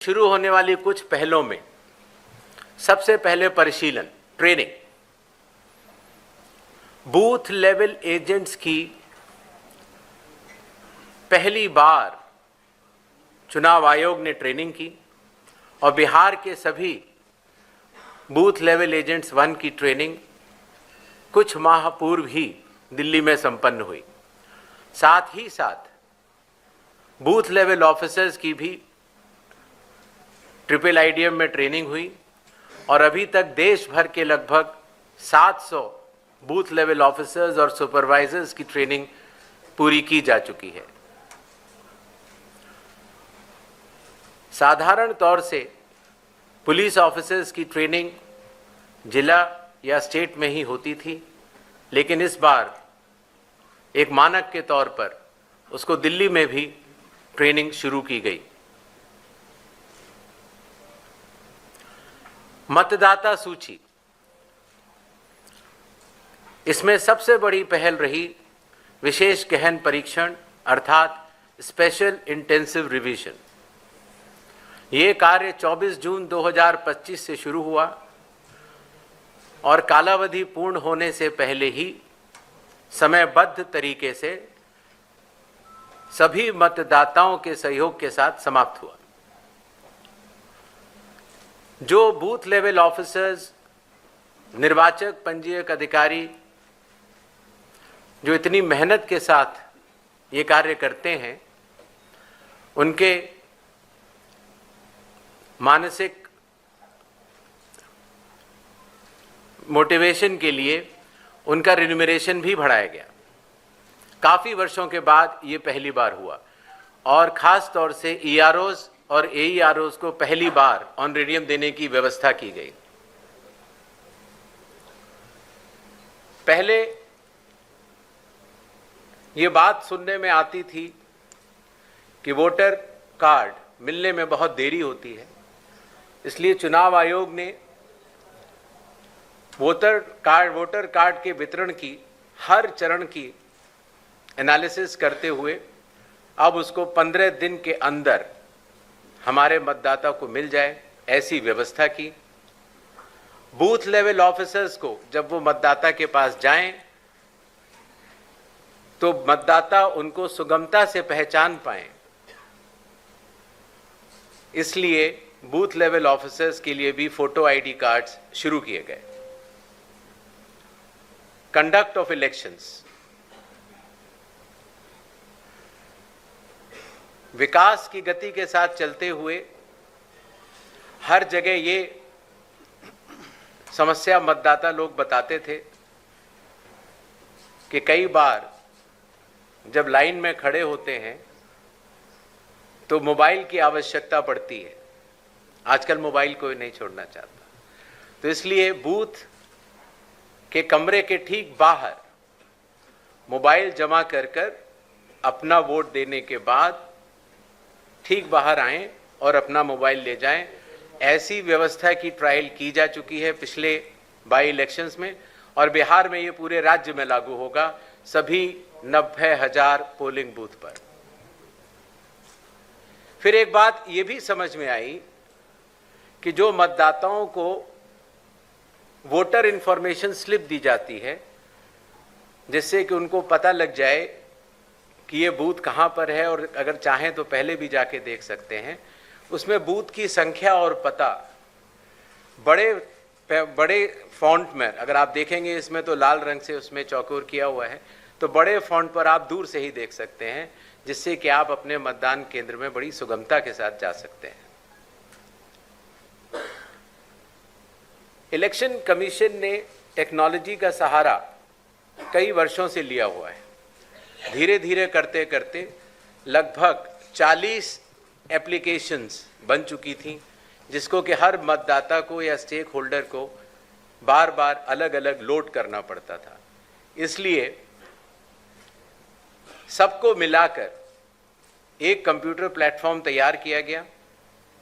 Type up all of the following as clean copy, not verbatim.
शुरू होने वाली कुछ पहलों में सबसे पहले परिशीलन ट्रेनिंग, बूथ लेवल एजेंट्स की पहली बार चुनाव आयोग ने ट्रेनिंग की और बिहार के सभी बूथ लेवल एजेंट्स 1 की ट्रेनिंग कुछ माह पूर्व ही दिल्ली में संपन्न हुई। साथ ही साथ बूथ लेवल ऑफिसर्स की भी ट्रिपल आईडीएम में ट्रेनिंग हुई और अभी तक देश भर के लगभग 700 बूथ लेवल ऑफिसर्स और सुपरवाइजर्स की ट्रेनिंग पूरी की जा चुकी है। साधारण तौर से पुलिस ऑफिसर्स की ट्रेनिंग जिला या स्टेट में ही होती थी, लेकिन इस बार एक मानक के तौर पर उसको दिल्ली में भी ट्रेनिंग शुरू की गई। मतदाता सूची, इसमें सबसे बड़ी पहल रही विशेष गहन परीक्षण अर्थात स्पेशल इंटेंसिव रिवीजन। ये कार्य 24 जून 2025 से शुरू हुआ और कालावधि पूर्ण होने से पहले ही समयबद्ध तरीके से सभी मतदाताओं के सहयोग के साथ समाप्त हुआ। जो बूथ लेवल ऑफिसर्स, निर्वाचक पंजीयक अधिकारी जो इतनी मेहनत के साथ ये कार्य करते हैं, उनके मानसिक मोटिवेशन के लिए उनका रिन्यूमरेशन भी बढ़ाया गया। काफ़ी वर्षों के बाद ये पहली बार हुआ और ख़ास तौर से ईआरओज़ और एईआरओज़ को पहली बार ऑनरेडियम देने की व्यवस्था की गई। पहले ये बात सुनने में आती थी कि वोटर कार्ड मिलने में बहुत देरी होती है, इसलिए चुनाव आयोग ने वोटर कार्ड के वितरण की हर चरण की एनालिसिस करते हुए अब उसको 15 दिन के अंदर हमारे मतदाता को मिल जाए ऐसी व्यवस्था की। बूथ लेवल ऑफिसर्स को जब वो मतदाता के पास जाएं तो मतदाता उनको सुगमता से पहचान पाएं, इसलिए बूथ लेवल ऑफिसर्स के लिए भी फोटो आईडी कार्ड्स शुरू किए गए। कंडक्ट ऑफ इलेक्शंस, विकास की गति के साथ चलते हुए हर जगह ये समस्या मतदाता लोग बताते थे कि कई बार जब लाइन में खड़े होते हैं तो मोबाइल की आवश्यकता पड़ती है। आजकल मोबाइल कोई नहीं छोड़ना चाहता, तो इसलिए बूथ के कमरे के ठीक बाहर मोबाइल जमा कर अपना वोट देने के बाद ठीक बाहर आएं और अपना मोबाइल ले जाएं। ऐसी व्यवस्था की ट्रायल की जा चुकी है पिछले बाई इलेक्शंस में और बिहार में ये पूरे राज्य में लागू होगा, सभी 90,000 पोलिंग बूथ पर। फिर एक बात ये भी समझ में आई कि जो मतदाताओं को वोटर इंफॉर्मेशन स्लिप दी जाती है, जिससे कि उनको पता लग जाए कि ये बूथ कहाँ पर है और अगर चाहें तो पहले भी जाके देख सकते हैं, उसमें बूथ की संख्या और पता बड़े फॉन्ट में, अगर आप देखेंगे इसमें तो लाल रंग से उसमें चौकोर किया हुआ है, तो बड़े फॉन्ट पर आप दूर से ही देख सकते हैं, जिससे कि आप अपने मतदान केंद्र में बड़ी सुगमता के साथ जा सकते हैं। इलेक्शन कमीशन ने टेक्नोलॉजी का सहारा कई वर्षों से लिया हुआ है। धीरे धीरे करते करते लगभग 40 एप्लीकेशंस बन चुकी थी, जिसको कि हर मतदाता को या स्टेक होल्डर को बार बार अलग अलग लोड करना पड़ता था। इसलिए सबको मिलाकर एक कंप्यूटर प्लेटफॉर्म तैयार किया गया,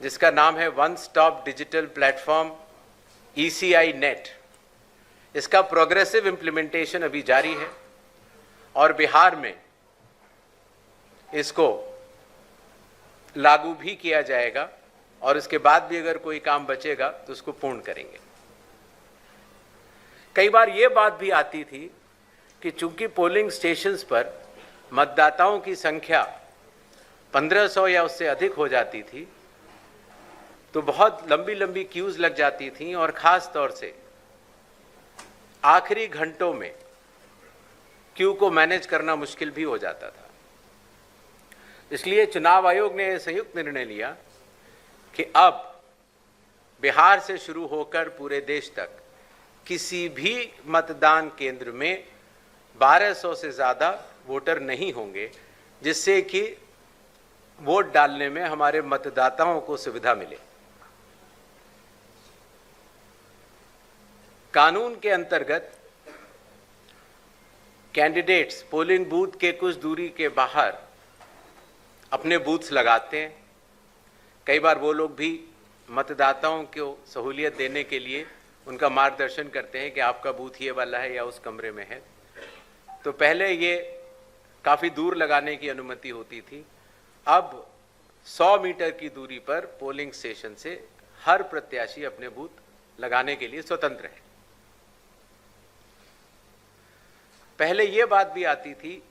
जिसका नाम है one stop digital platform ECI net. इसका प्रोग्रेसिव इम्प्लीमेंटेशन अभी जारी है और बिहार में इसको लागू भी किया जाएगा और उसके बाद भी अगर कोई काम बचेगा तो उसको पूर्ण करेंगे। कई बार ये बात भी आती थी कि चूंकि पोलिंग स्टेशंस पर मतदाताओं की संख्या 1500 या उससे अधिक हो जाती थी तो बहुत लंबी लंबी क्यूज लग जाती थी और खास तौर से आखिरी घंटों में क्यू को मैनेज करना मुश्किल भी हो जाता था। इसलिए चुनाव आयोग ने संयुक्त निर्णय लिया कि अब बिहार से शुरू होकर पूरे देश तक किसी भी मतदान केंद्र में 1200 से ज़्यादा वोटर नहीं होंगे, जिससे कि वोट डालने में हमारे मतदाताओं को सुविधा मिले। कानून के अंतर्गत कैंडिडेट्स पोलिंग बूथ के कुछ दूरी के बाहर अपने बूथ्स लगाते हैं। कई बार वो लोग भी मतदाताओं को सहूलियत देने के लिए उनका मार्गदर्शन करते हैं कि आपका बूथ ये वाला है या उस कमरे में है। तो पहले ये काफ़ी दूर लगाने की अनुमति होती थी, अब 100 मीटर की दूरी पर पोलिंग स्टेशन से हर प्रत्याशी अपने बूथ लगाने के लिए स्वतंत्र है। पहले ये बात भी आती थी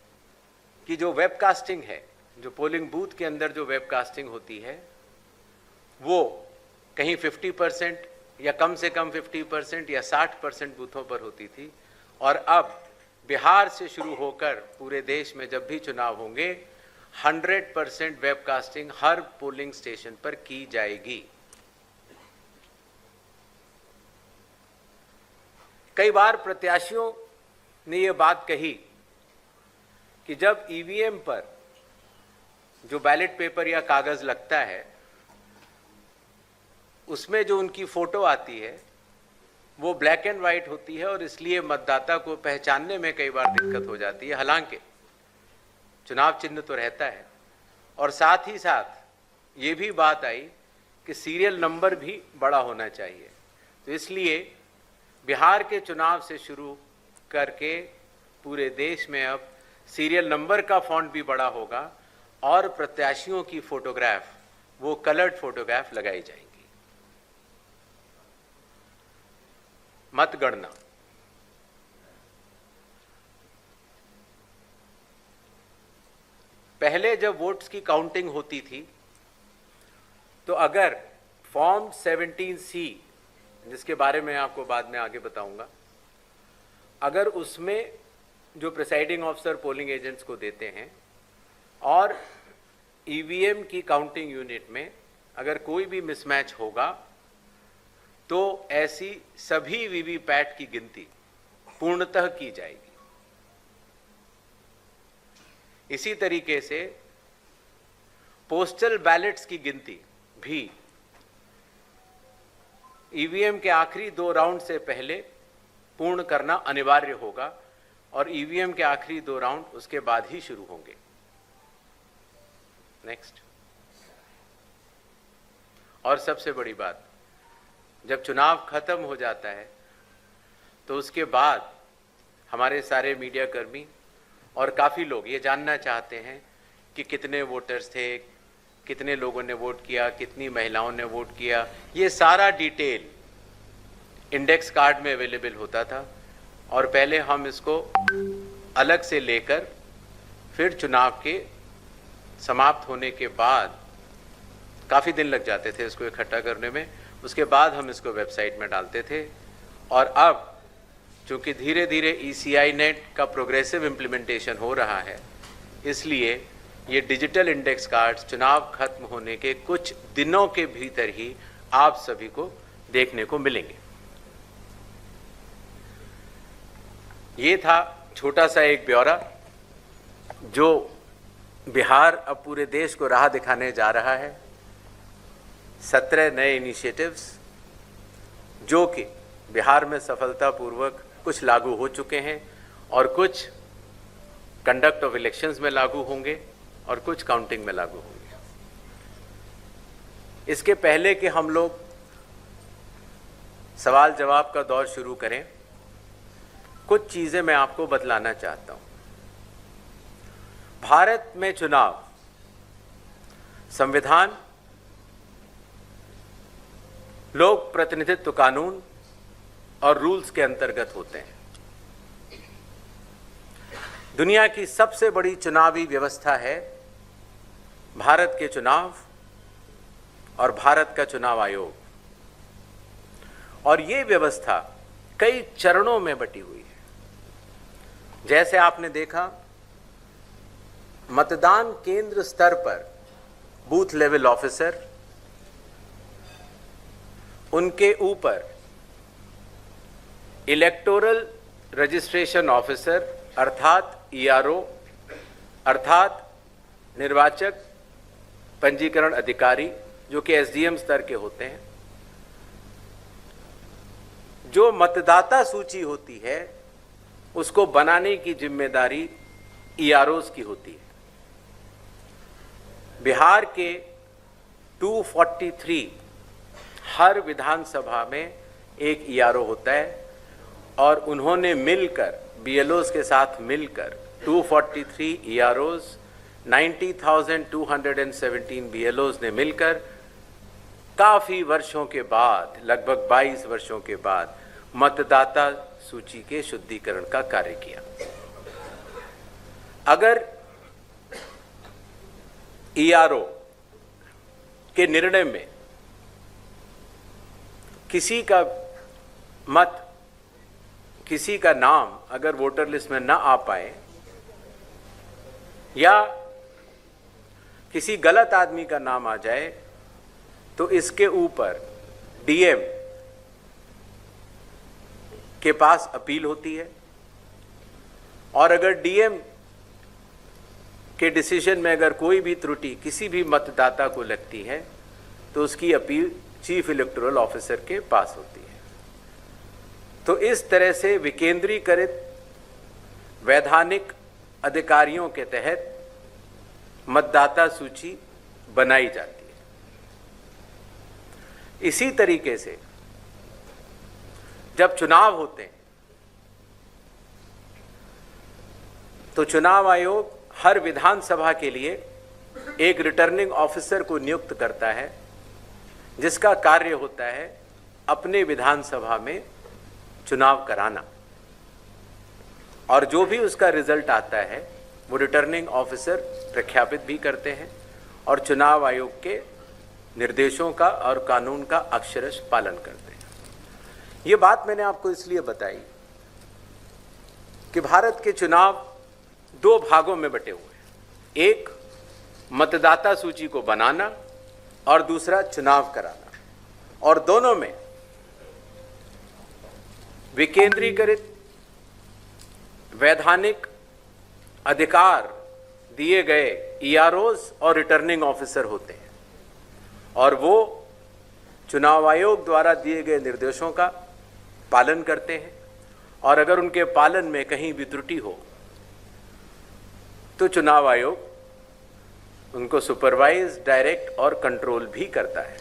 कि जो वेबकास्टिंग है, जो पोलिंग बूथ के अंदर जो वेबकास्टिंग होती है वो कहीं 50% या कम से कम 50% या 60% बूथों पर होती थी, और अब बिहार से शुरू होकर पूरे देश में जब भी चुनाव होंगे 100% वेबकास्टिंग हर पोलिंग स्टेशन पर की जाएगी। कई बार प्रत्याशियों ने यह बात कही कि जब ईवीएम पर जो बैलेट पेपर या कागज लगता है उसमें जो उनकी फोटो आती है वो ब्लैक एंड वाइट होती है और इसलिए मतदाता को पहचानने में कई बार दिक्कत हो जाती है। हालांकि चुनाव चिन्ह तो रहता है, और साथ ही साथ ये भी बात आई कि सीरियल नंबर भी बड़ा होना चाहिए। तो इसलिए बिहार के चुनाव से शुरू करके पूरे देश में अब सीरियल नंबर का फॉन्ट भी बड़ा होगा और प्रत्याशियों की फोटोग्राफ वो कलर्ड फोटोग्राफ लगाई जाएंगी। मतगणना पहले जब वोट्स की काउंटिंग होती थी तो अगर फॉर्म 17C, जिसके बारे में आपको बाद में आगे बताऊंगा, अगर उसमें जो प्रिसाइडिंग ऑफिसर पोलिंग एजेंट्स को देते हैं और ईवीएम की काउंटिंग यूनिट में अगर कोई भी मिसमैच होगा तो ऐसी सभी वीवीपैट की गिनती पूर्णतः की जाएगी। इसी तरीके से पोस्टल बैलेट्स की गिनती भी ईवीएम के आखिरी 2 राउंड से पहले पूर्ण करना अनिवार्य होगा और ईवीएम के आखिरी 2 राउंड उसके बाद ही शुरू होंगे। नेक्स्ट, और सबसे बड़ी बात, जब चुनाव खत्म हो जाता है तो उसके बाद हमारे सारे मीडिया कर्मी और काफ़ी लोग ये जानना चाहते हैं कि कितने वोटर्स थे, कितने लोगों ने वोट किया, कितनी महिलाओं ने वोट किया। ये सारा डिटेल इंडेक्स कार्ड में अवेलेबल होता था और पहले हम इसको अलग से लेकर फिर चुनाव के समाप्त होने के बाद काफ़ी दिन लग जाते थे इसको इकट्ठा करने में, उसके बाद हम इसको वेबसाइट में डालते थे। और अब चूँकि धीरे धीरे ECI नेट का प्रोग्रेसिव इम्प्लीमेंटेशन हो रहा है, इसलिए ये डिजिटल इंडेक्स कार्ड्स चुनाव खत्म होने के कुछ दिनों के भीतर ही आप सभी को देखने को मिलेंगे। ये था छोटा सा एक ब्यौरा जो बिहार अब पूरे देश को राह दिखाने जा रहा है। 17 नए इनिशिएटिव्स जो कि बिहार में सफलतापूर्वक कुछ लागू हो चुके हैं और कुछ कंडक्ट ऑफ इलेक्शंस में लागू होंगे और कुछ काउंटिंग में लागू होंगे। इसके पहले कि हम लोग सवाल जवाब का दौर शुरू करें, कुछ चीज़ें मैं आपको बतलाना चाहता हूं। भारत में चुनाव संविधान लोक प्रतिनिधित्व कानून और रूल्स के अंतर्गत होते हैं। दुनिया की सबसे बड़ी चुनावी व्यवस्था है भारत के चुनाव और भारत का चुनाव आयोग, और ये व्यवस्था कई चरणों में बटी हुई है। जैसे आपने देखा, मतदान केंद्र स्तर पर बूथ लेवल ऑफिसर, उनके ऊपर इलेक्टोरल रजिस्ट्रेशन ऑफिसर अर्थात ईआरओ अर्थात निर्वाचक पंजीकरण अधिकारी, जो कि एसडीएम स्तर के होते हैं। जो मतदाता सूची होती है उसको बनाने की जिम्मेदारी ईआरओस की होती है। बिहार के 243 हर विधानसभा में एक ईआरओ होता है, और उन्होंने मिलकर बीएलओस के साथ मिलकर 243 ईआरओस, 90,217 बीएलओस ने मिलकर काफी वर्षों के बाद, लगभग 22 वर्षों के बाद, मतदाता सूची के शुद्धिकरण का कार्य किया। अगर ईआरओ के निर्णय में किसी का मत, किसी का नाम अगर वोटर लिस्ट में ना आ पाए, या किसी गलत आदमी का नाम आ जाए, तो इसके ऊपर डीएम के पास अपील होती है, और अगर डीएम के डिसीजन में अगर कोई भी त्रुटि किसी भी मतदाता को लगती है तो उसकी अपील चीफ इलेक्टोरल ऑफिसर के पास होती है। तो इस तरह से विकेंद्रीकृत वैधानिक अधिकारियों के तहत मतदाता सूची बनाई जाती है। इसी तरीके से जब चुनाव होते हैं तो चुनाव आयोग हर विधानसभा के लिए एक रिटर्निंग ऑफिसर को नियुक्त करता है, जिसका कार्य होता है अपने विधानसभा में चुनाव कराना, और जो भी उसका रिजल्ट आता है वो रिटर्निंग ऑफिसर प्रख्यापित भी करते हैं और चुनाव आयोग के निर्देशों का और कानून का अक्षरश पालन करते हैं। ये बात मैंने आपको इसलिए बताई कि भारत के चुनाव दो भागों में बटे हुए हैं, एक मतदाता सूची को बनाना और दूसरा चुनाव कराना, और दोनों में विकेंद्रीकृत वैधानिक अधिकार दिए गए ईआरओस और रिटर्निंग ऑफिसर होते हैं, और वो चुनाव आयोग द्वारा दिए गए निर्देशों का पालन करते हैं, और अगर उनके पालन में कहीं भी त्रुटि हो तो चुनाव आयोग उनको सुपरवाइज, डायरेक्ट और कंट्रोल भी करता है।